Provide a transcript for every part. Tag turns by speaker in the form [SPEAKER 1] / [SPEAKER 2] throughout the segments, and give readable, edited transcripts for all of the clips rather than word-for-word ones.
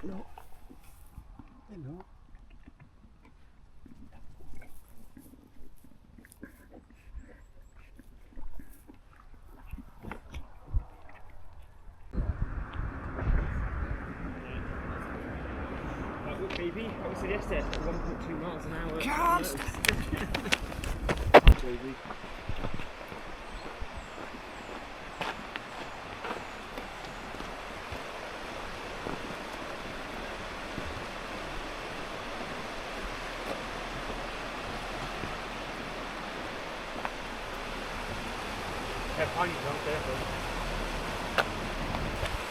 [SPEAKER 1] No. No.
[SPEAKER 2] Look, baby, what we said yesterday, 1.2 miles an hour.
[SPEAKER 1] Can't!
[SPEAKER 2] Baby.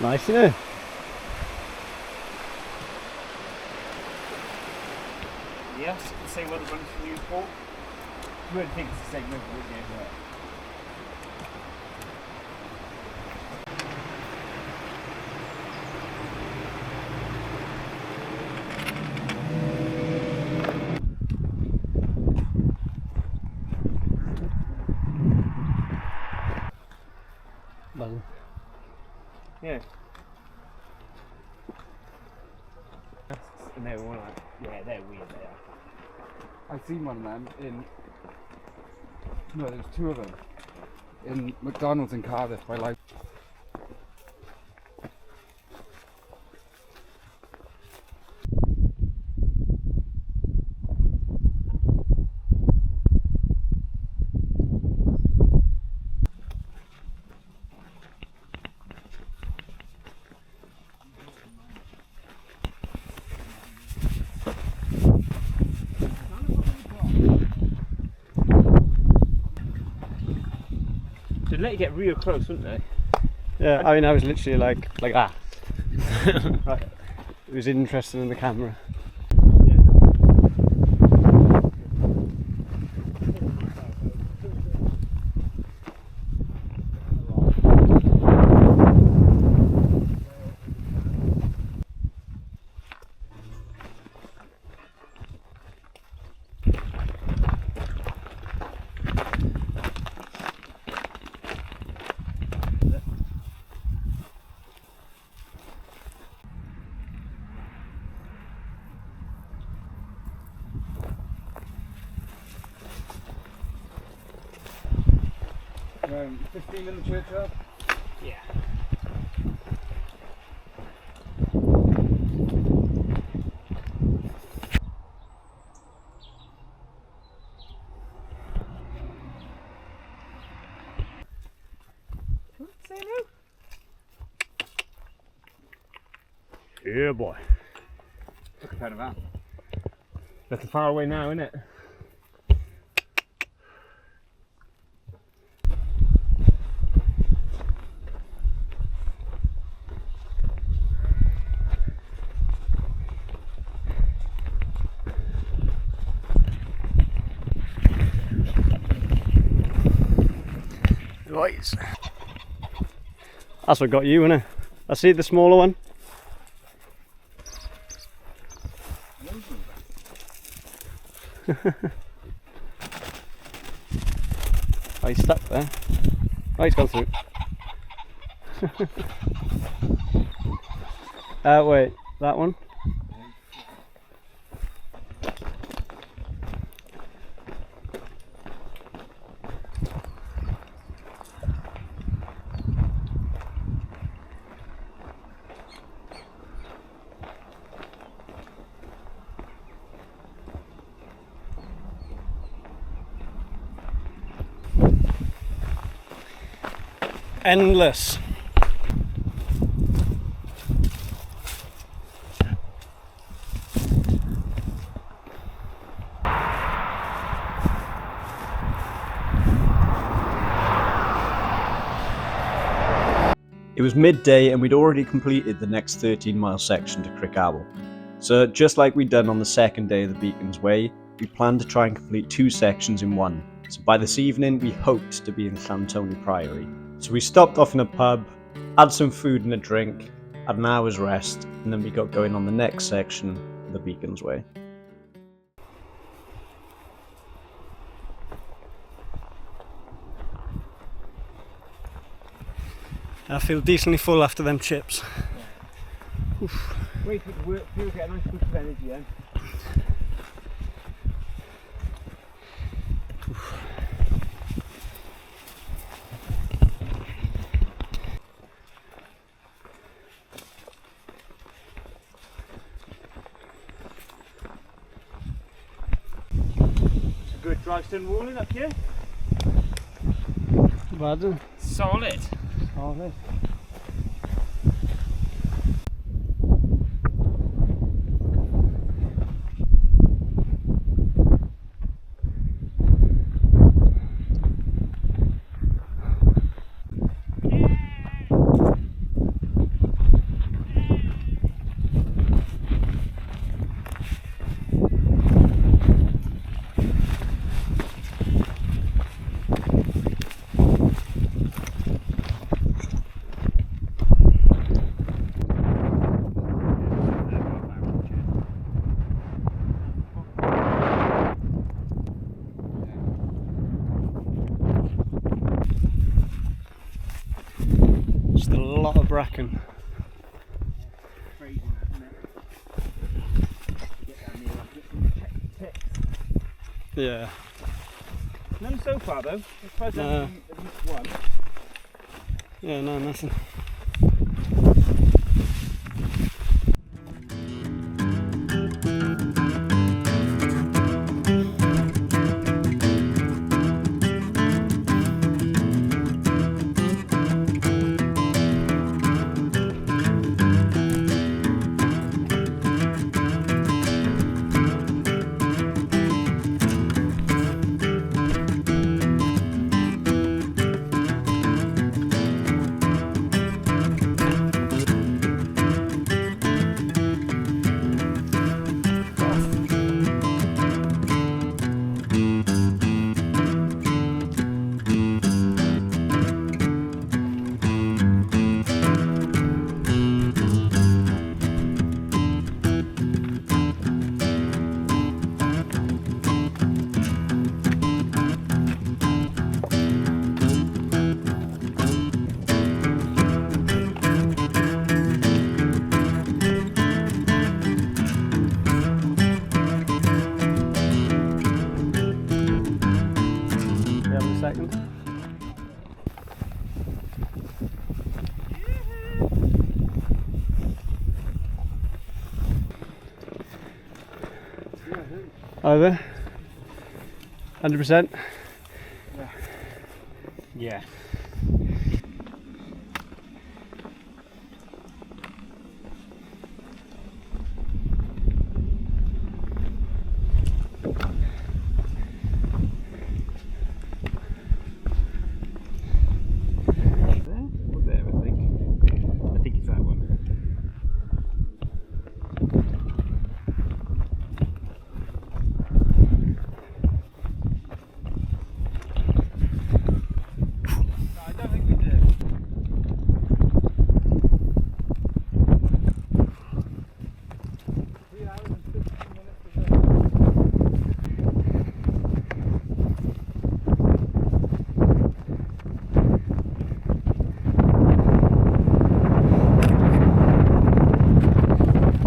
[SPEAKER 1] Nice, isn't it?
[SPEAKER 2] Yes, the same one that runs from Newport. You wouldn't think it's the same river, would you?
[SPEAKER 1] Buzzing.
[SPEAKER 2] Yeah. And they were like, yeah, they're weird, they are.
[SPEAKER 3] I've seen one of them in. No, there's two of them in McDonald's in Cardiff. I like.
[SPEAKER 2] They'd let you get real close, wouldn't they?
[SPEAKER 1] Yeah, I mean, I was literally like that. Right. It was interesting in the camera.
[SPEAKER 3] Around 15 in the churchyard.
[SPEAKER 2] Yeah. Say no.
[SPEAKER 1] Yeah, boy.
[SPEAKER 3] Look at that.
[SPEAKER 2] That's far away now, isn't it?
[SPEAKER 1] Right. That's what got you, innit? I see the smaller one. Oh, he's stuck there. Oh, he's gone through. Wait, that one? Endless.
[SPEAKER 4] It was midday and we'd already completed the next 13-mile section to Crickabel. So just like we'd done on the second day of the Beacons Way, we planned to try and complete 2 sections in one. So by this evening we hoped to be in Llanthony Priory. So we stopped off in a pub, had some food and a drink, had an hour's rest, and then we got going on the next section of the Beacons Way.
[SPEAKER 1] I feel decently full after them chips.
[SPEAKER 2] Wait for it to work through, get a nice boost of energy then. It's a good dry stone walling up here.
[SPEAKER 1] Bad.
[SPEAKER 2] Solid.
[SPEAKER 1] Solid. Just a lot of bracken.
[SPEAKER 2] Crazy, isn't it? Get down here, like, get some ticks.
[SPEAKER 1] Yeah.
[SPEAKER 2] None so far though. Let's try
[SPEAKER 1] No.
[SPEAKER 2] at least one.
[SPEAKER 1] Yeah, no, nothing. Second. Over. 100%.
[SPEAKER 2] Yeah.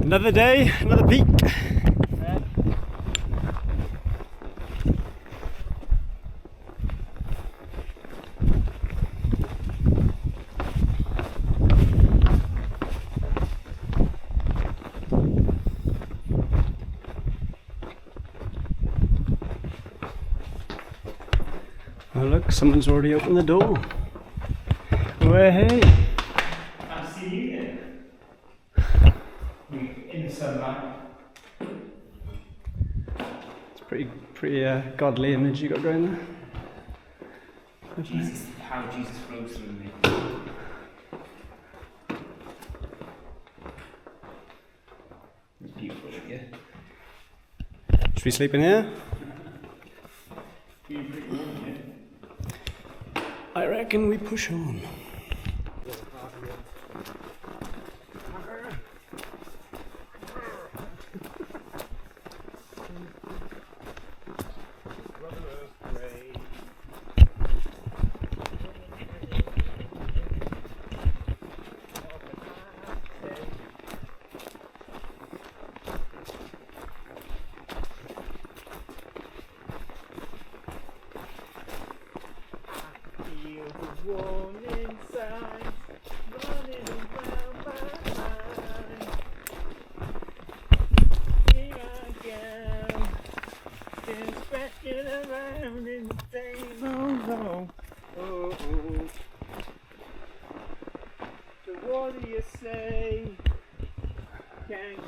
[SPEAKER 1] Another day, another peak. Oh look, someone's already opened the door. Well, hey.
[SPEAKER 2] I see you there. In the sunlight.
[SPEAKER 1] It's pretty godly image you got going there.
[SPEAKER 2] Jesus, how Jesus flows through me. Beautiful, yeah.
[SPEAKER 1] Should we sleep in here?
[SPEAKER 2] Feeling pretty warm here.
[SPEAKER 1] I reckon we push on.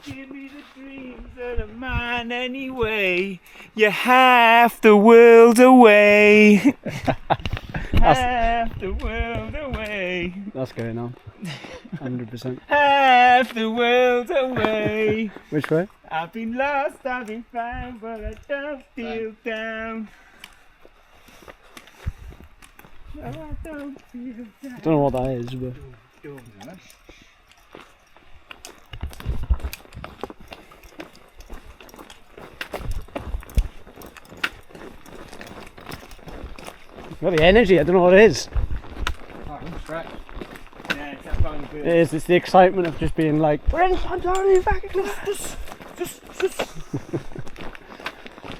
[SPEAKER 2] give me the dreams that are mine anyway. You're half the world away. Half the world away.
[SPEAKER 1] That's going on. 100%.
[SPEAKER 2] Half the world away.
[SPEAKER 1] Which way?
[SPEAKER 2] I've been lost, I've been found, but I don't feel down. No, I don't feel down.
[SPEAKER 1] I don't know what that is, but got the energy. I don't know what it is.
[SPEAKER 2] Yeah, it's that bone
[SPEAKER 1] It is. It's the excitement of just being like, we're in Llanthony, back at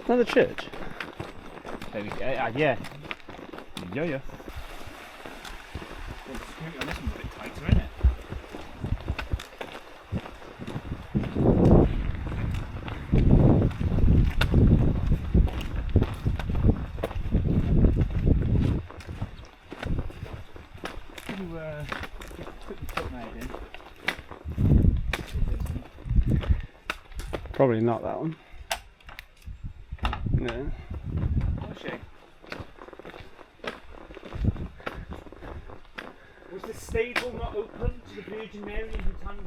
[SPEAKER 1] another church.
[SPEAKER 2] There we go. Yeah. Yeah. On this one's a bit tighter, isn't it?
[SPEAKER 1] Probably not that one. No.
[SPEAKER 2] Was the stable not open to the Virgin Mary in the time?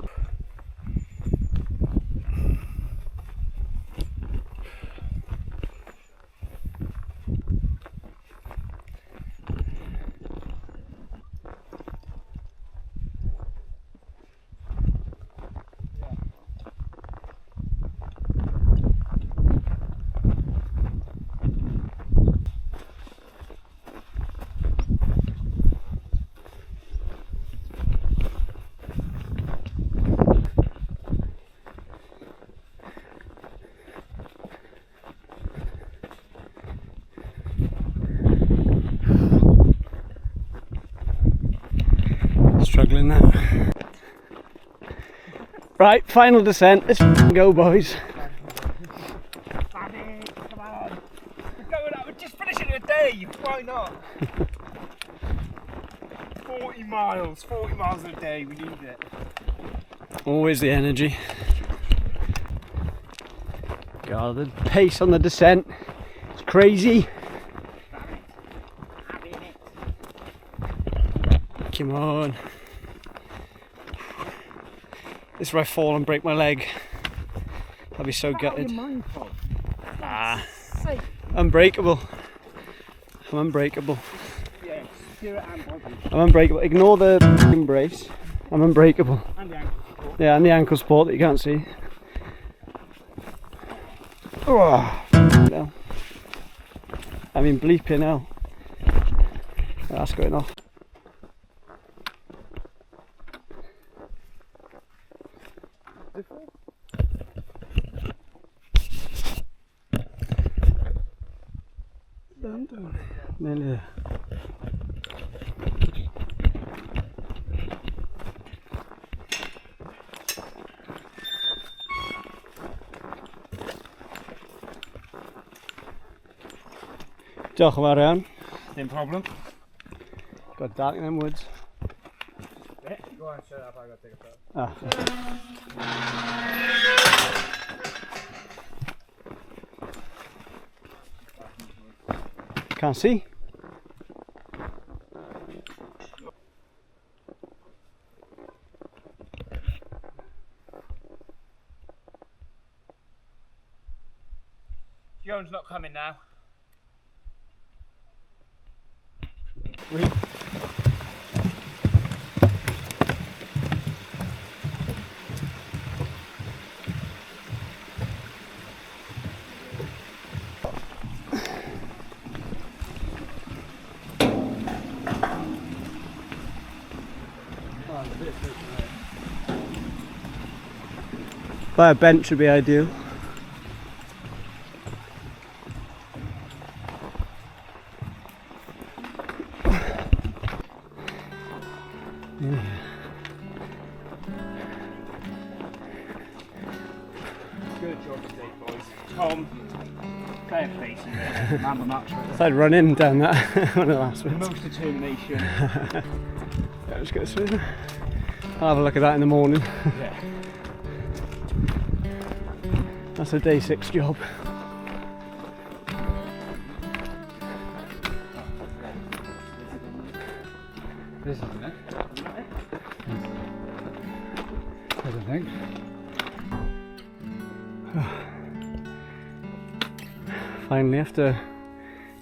[SPEAKER 1] Struggling now. Right, final descent. Let's go, boys.
[SPEAKER 2] Come on. We're going out. We're just finishing a day. Why not? 40 miles a day. We need it.
[SPEAKER 1] Always the energy. God, the pace on the descent. It's crazy. Come on. This is where I fall and break my leg. I'll be so gutted. Unbreakable. I'm unbreakable.
[SPEAKER 2] Yeah, spirit and body.
[SPEAKER 1] I'm unbreakable. Ignore the brace. I'm unbreakable.
[SPEAKER 2] And the ankle support.
[SPEAKER 1] Yeah, and the ankle support that you can't see. Oh, no. I mean, bleeping hell. That's going off. Nearly there. Diolch am arian.
[SPEAKER 2] Same problem.
[SPEAKER 1] Got dark in them woods.
[SPEAKER 2] Yeah, go on, shut up, I gotta take a photo.
[SPEAKER 1] Can't see.
[SPEAKER 2] Joan's not coming now.
[SPEAKER 1] By a bench would be ideal. Yeah.
[SPEAKER 2] Good job today, boys. Tom, fair play to you. Man the match.
[SPEAKER 1] So I'd run in down that one of the last ones.
[SPEAKER 2] Most determination.
[SPEAKER 1] Yeah, let's go swim. I'll have a look at that in the morning.
[SPEAKER 2] Yeah.
[SPEAKER 1] That's a day 6 job.
[SPEAKER 3] This is the neck. I think.
[SPEAKER 1] Finally, after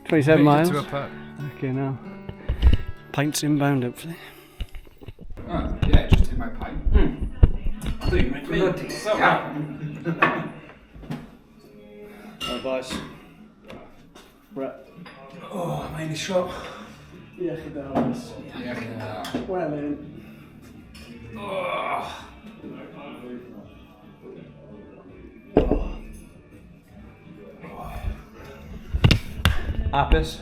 [SPEAKER 1] 27 miles.
[SPEAKER 3] To a pub.
[SPEAKER 1] Okay, now pints inbound, hopefully.
[SPEAKER 3] Oh, yeah, just take my pint.
[SPEAKER 2] I thought you meant me.
[SPEAKER 1] Oh, boys. Right.
[SPEAKER 2] Oh, I made a shot.
[SPEAKER 1] Llangynidr.
[SPEAKER 3] Yeah.
[SPEAKER 1] Well in.
[SPEAKER 4] Apis?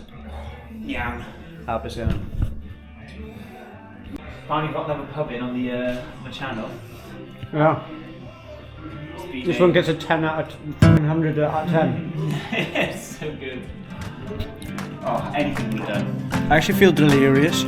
[SPEAKER 2] Iawn.
[SPEAKER 4] Apis iawn.
[SPEAKER 2] Finally got them a pub in on the channel.
[SPEAKER 1] Yeah. This one gets a 10 out of 100 out of 10.
[SPEAKER 2] It's so good. Oh, anything we've done.
[SPEAKER 1] I actually feel delirious.